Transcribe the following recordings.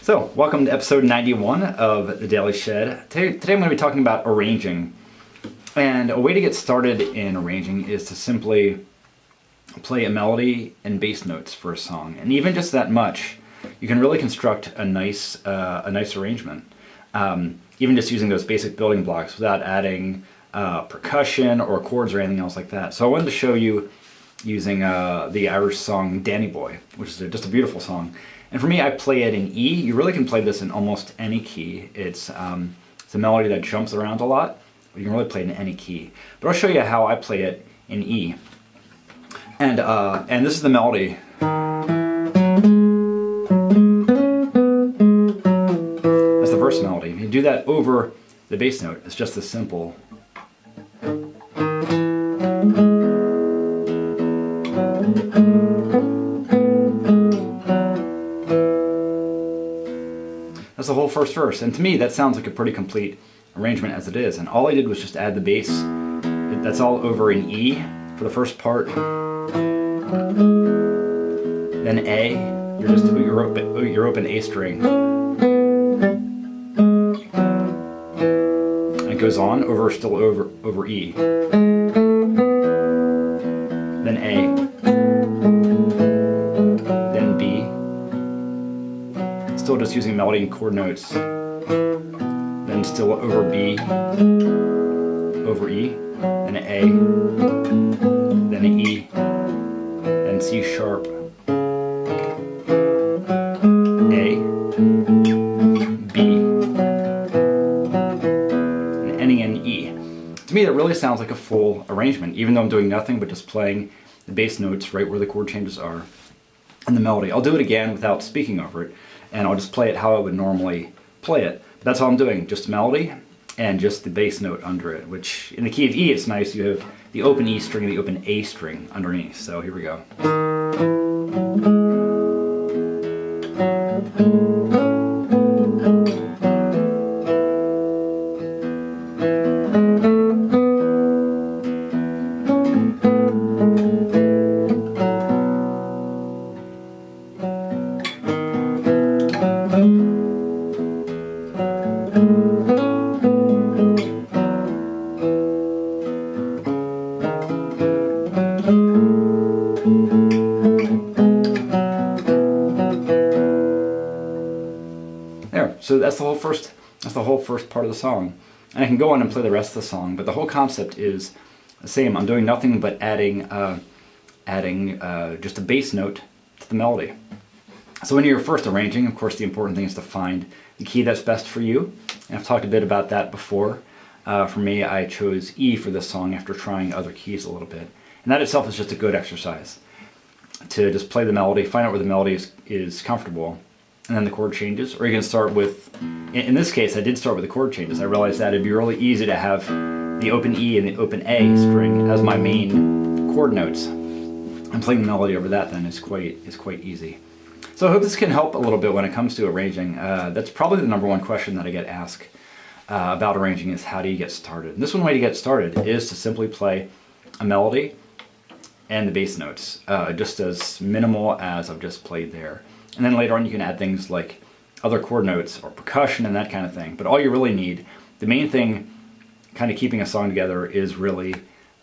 So, welcome to episode 91 of the Daily Shed. Today I'm going to be talking about arranging. And a way to get started in arranging is to simply play a melody and bass notes for a song. And even just that much, you can really construct a nice arrangement. Even just using those basic building blocks without adding percussion or chords or anything else like that. So I wanted to show you using the Irish song Danny Boy, which is just a beautiful song. And for me, I play it in E. You really can play this in almost any key. It's a melody that jumps around a lot. You can really play it in any key. But I'll show you how I play it in E. And this is the melody. That's the verse melody. You do that over the bass note. It's just as simple. That's the whole first verse, and to me that sounds like a pretty complete arrangement as it is. And all I did was just add the bass. That's all over in E for the first part. Then A, your open A string. And it goes on still over E. Then A. Then B. Still just using melody and chord notes. Then still over B, over E, then an A, then an E, then C sharp, A, B, and ending in E. To me that really sounds like a full arrangement, even though I'm doing nothing but just playing the bass notes right where the chord changes are and the melody. I'll do it again without speaking over it, and I'll just play it how I would normally play it. But that's all I'm doing, just melody and just the bass note under it, which in the key of E it's nice, you have the open E string and the open A string underneath. So here we go. There, so that's the whole first part of the song. And I can go on and play the rest of the song, but the whole concept is the same. I'm doing nothing but adding just a bass note to the melody. So when you're first arranging, of course, the important thing is to find the key that's best for you. And I've talked a bit about that before. For me, I chose E for this song after trying other keys a little bit. And that itself is just a good exercise to just play the melody, find out where the melody is comfortable, and then the chord changes. Or you can start with, in this case I did start with the chord changes. I realized that it'd be really easy to have the open E and the open A string as my main chord notes. And playing the melody over that then is quite easy. So I hope this can help a little bit when it comes to arranging. That's probably the number one question that I get asked about arranging is how do you get started? And this one way to get started is to simply play a melody and the bass notes, just as minimal as I've just played there. And then later on you can add things like other chord notes or percussion and that kind of thing. But all you really need, the main thing kind of keeping a song together is really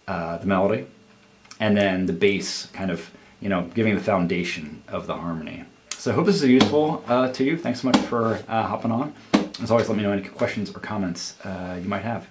the melody, and then the bass kind of, giving the foundation of the harmony. So I hope this is useful to you. Thanks so much for hopping on. As always, let me know any questions or comments you might have.